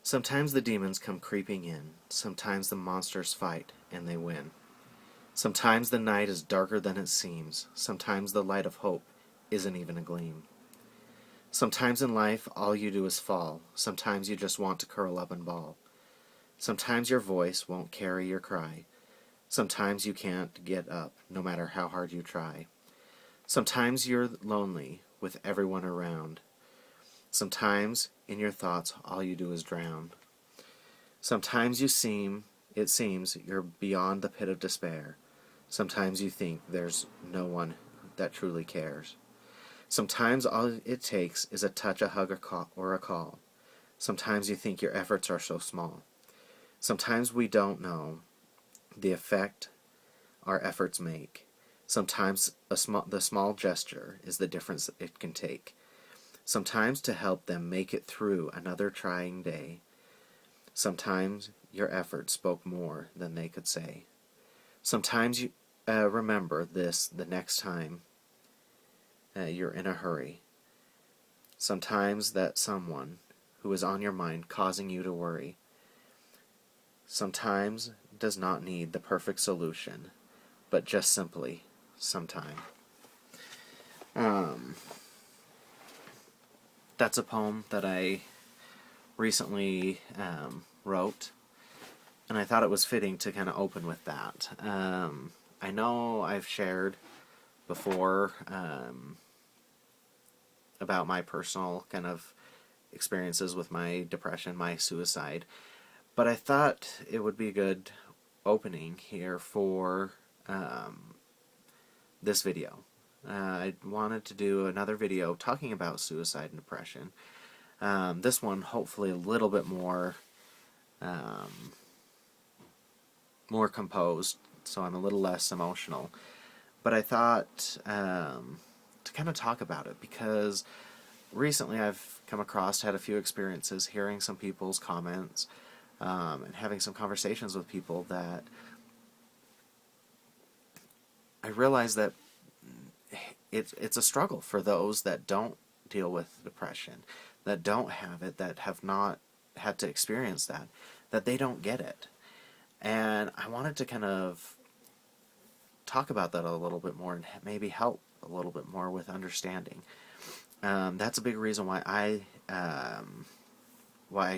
Sometimes the demons come creeping in, sometimes the monsters fight and they win. Sometimes the night is darker than it seems, sometimes the light of hope isn't even a gleam. Sometimes in life all you do is fall, sometimes you just want to curl up and bawl. Sometimes your voice won't carry your cry, sometimes you can't get up no matter how hard you try. Sometimes you're lonely with everyone around, sometimes in your thoughts all you do is drown. Sometimes it seems you're beyond the pit of despair. Sometimes you think there's no one that truly cares. Sometimes all it takes is a touch, a hug, or a call. Sometimes you think your efforts are so small. Sometimes we don't know the effect our efforts make. Sometimes the small gesture is the difference it can take. Sometimes to help them make it through another trying day. Sometimes your effort spoke more than they could say. Sometimes you remember this the next time you're in a hurry. Sometimes that someone who is on your mind causing you to worry. Sometimes does not need the perfect solution, but just simply sometime. That's a poem that I recently wrote, and I thought it was fitting to kind of open with that. I know I've shared before about my personal kind of experiences with my depression, my suicide, but I thought it would be a good opening here for this video. I wanted to do another video talking about suicide and depression. This one hopefully a little bit more composed, so I'm a little less emotional. But I thought to kind of talk about it because recently I've come across, had a few experiences hearing some people's comments and having some conversations with people that I realize that it's a struggle for those that don't deal with depression, that don't have it, that have not had to experience that they don't get it. And I wanted to kind of talk about that a little bit more and maybe help a little bit more with understanding. That's a big reason why I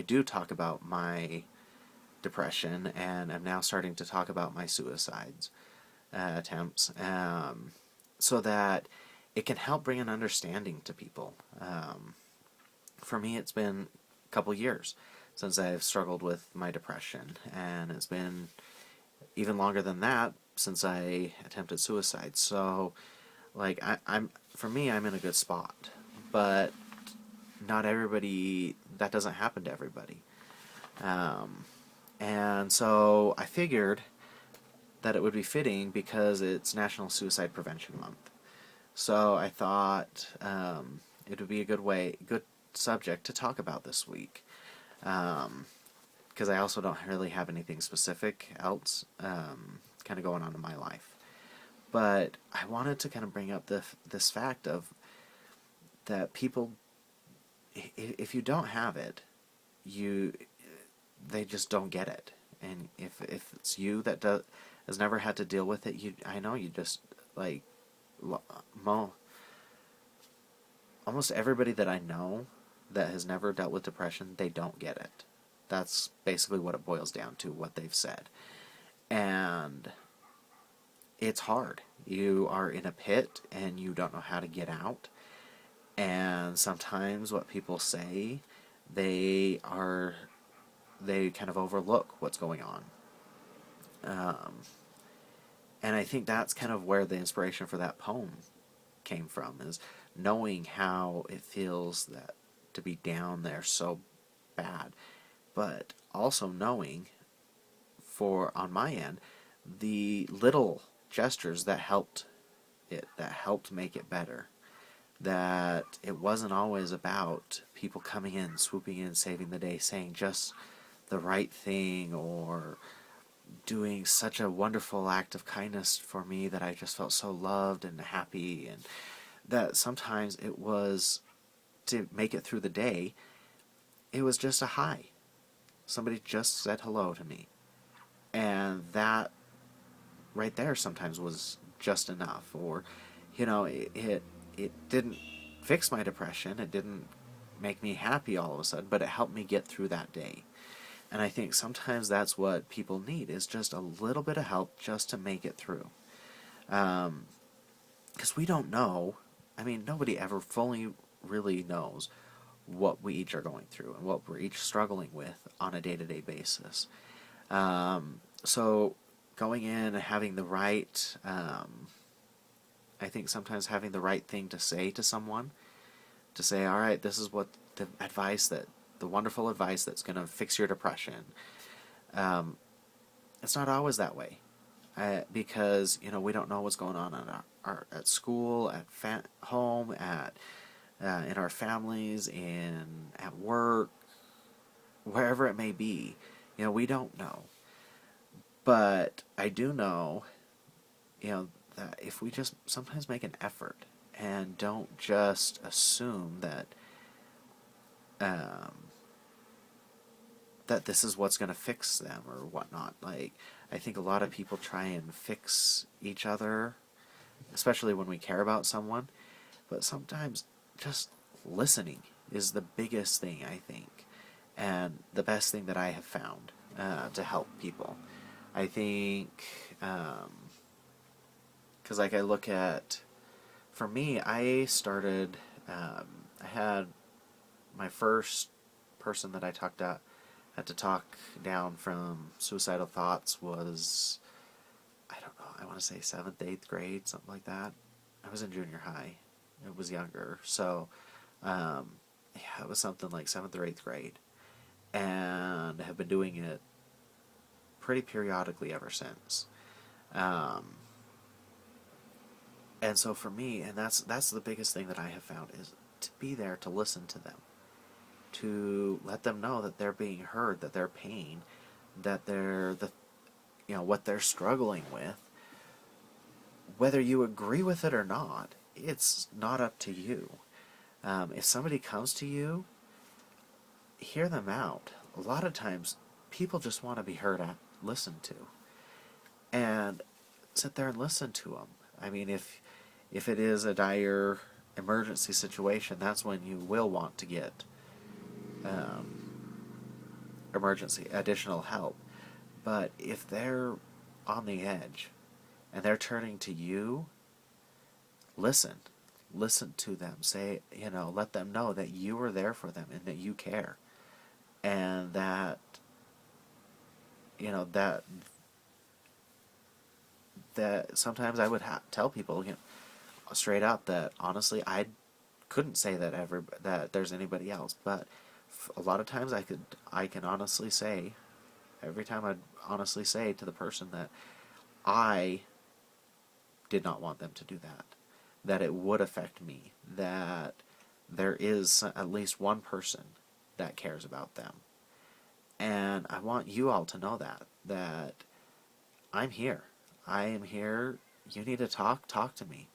do talk about my depression, and I'm now starting to talk about my suicides attempts, so that it can help bring an understanding to people. For me, it's been a couple years since I've struggled with my depression, and it's been even longer than that since I attempted suicide. So, like, I'm for me, I'm in a good spot, but not everybody. That doesn't happen to everybody, and so I figured that it would be fitting because it's National Suicide Prevention Month. So I thought it would be a good subject to talk about this week. Because I also don't really have anything specific else kind of going on in my life. But I wanted to kind of bring up this fact of that people, if you don't have it, they just don't get it. And if it's you that has never had to deal with it, I know you just like almost everybody that I know that has never dealt with depression, they don't get it. That's basically what it boils down to, what they've said. And it's hard. You are in a pit and you don't know how to get out. And sometimes what people say, they kind of overlook what's going on. And I think that's kind of where the inspiration for that poem came from, is knowing how it feels that to be down there so bad, but also knowing, on my end, the little gestures that helped make it better. That it wasn't always about people coming in, swooping in, saving the day, saying just the right thing, or doing such a wonderful act of kindness for me that I just felt so loved and happy, and that sometimes it was, to make it through the day, it was just a hi. somebody just said hello to me. And that right there sometimes was just enough. Or, it didn't fix my depression. It didn't make me happy all of a sudden, but it helped me get through that day. And I think sometimes that's what people need, is just a little bit of help just to make it through. Because we don't know. I mean, nobody ever fully really knows what we each are going through and what we're each struggling with on a day-to-day basis. So going in and having the right, I think sometimes having the right thing to say to someone, to say, all right, this is what the wonderful advice that's going to fix your depression. It's not always that way. Because we don't know what's going on at school, at home, in our families, at work, wherever it may be. We don't know. But I do know, that if we just sometimes make an effort and don't just assume that that this is what's going to fix them or whatnot. Like, I think a lot of people try and fix each other, especially when we care about someone. But sometimes just listening is the biggest thing, I think, and the best thing that I have found to help people. I think, because like I look at, for me, I started, I had my first person that I had to talk down from suicidal thoughts was, I don't know, I want to say 7th, 8th grade, something like that. I was in junior high. It was younger. So, yeah, it was something like 7th or 8th grade. And have been doing it pretty periodically ever since. And so for me, and that's the biggest thing that I have found, is to be there to listen to them. To let them know that they're being heard, that their pain, that what they're struggling with, whether you agree with it or not, it's not up to you. If somebody comes to you, hear them out. A lot of times, people just want to be heard and listened to, and sit there and listen to them. I mean, if it is a dire emergency situation, that's when you will want to get additional help. But if they're on the edge and they're turning to you, listen to them. Say, let them know that you are there for them and that you care, and that that sometimes I would tell people, straight up, that honestly I couldn't say that there's anybody else, but a lot of times I can honestly say, every time I'd honestly say to the person that I did not want them to do that it would affect me, that there is at least one person that cares about them. And I want you all to know that I'm here. I am here. You need to talk to me.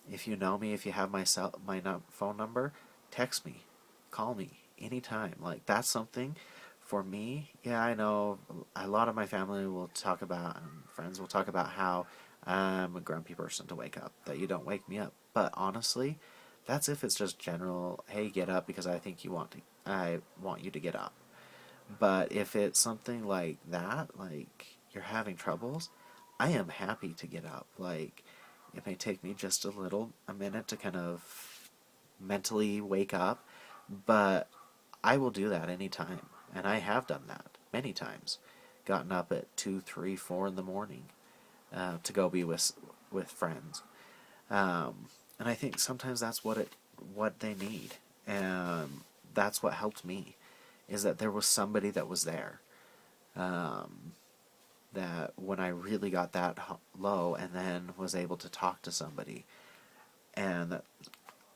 If you know me, if you have my phone number, text me, call me anytime. Like, that's something for me. Yeah, I know a lot of my family will talk about, and friends will talk about how I'm a grumpy person to wake up, that you don't wake me up. But honestly, that's if it's just general, hey, get up because I want you to get up. But if it's something like that, like you're having troubles, I am happy to get up. Like, it may take me just a minute to kind of mentally wake up, but I will do that anytime. And I have done that many times. Gotten up at 2, 3, 4 in the morning to go be with friends. And I think sometimes that's what they need. And that's what helped me, is that there was somebody that was there. That when I really got that low, and then was able to talk to somebody, and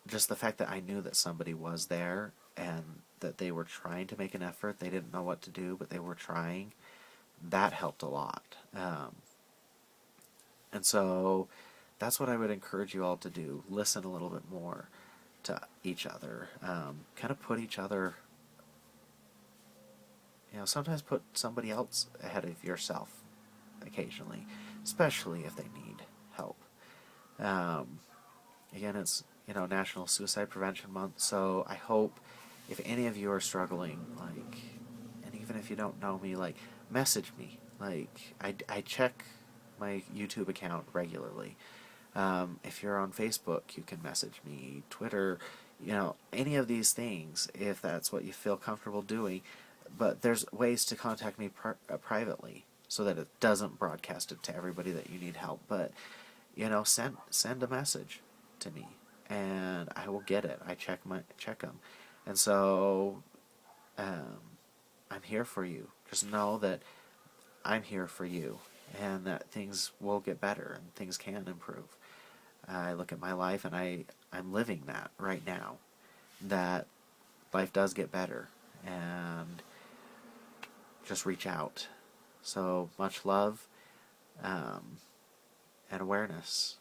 just the fact that I knew that somebody was there, and that they were trying to make an effort, they didn't know what to do, but they were trying, that helped a lot. And so that's what I would encourage you all to do. Listen a little bit more to each other. Kind of put each other sometimes put somebody else ahead of yourself occasionally, especially if they need help. Um, Again, it's National Suicide Prevention Month, so I hope if any of you are struggling, like, and even if you don't know me, like, message me. Like, I check my YouTube account regularly. If you're on Facebook, you can message me. Twitter, any of these things, if that's what you feel comfortable doing. But there's ways to contact me privately so that it doesn't broadcast it to everybody that you need help. But send a message to me, and I will get it. I check them, and so I'm here for you. Just know that I'm here for you, and that things will get better and things can improve. I look at my life, and I'm living that right now. That life does get better, and just reach out. So much love, and awareness.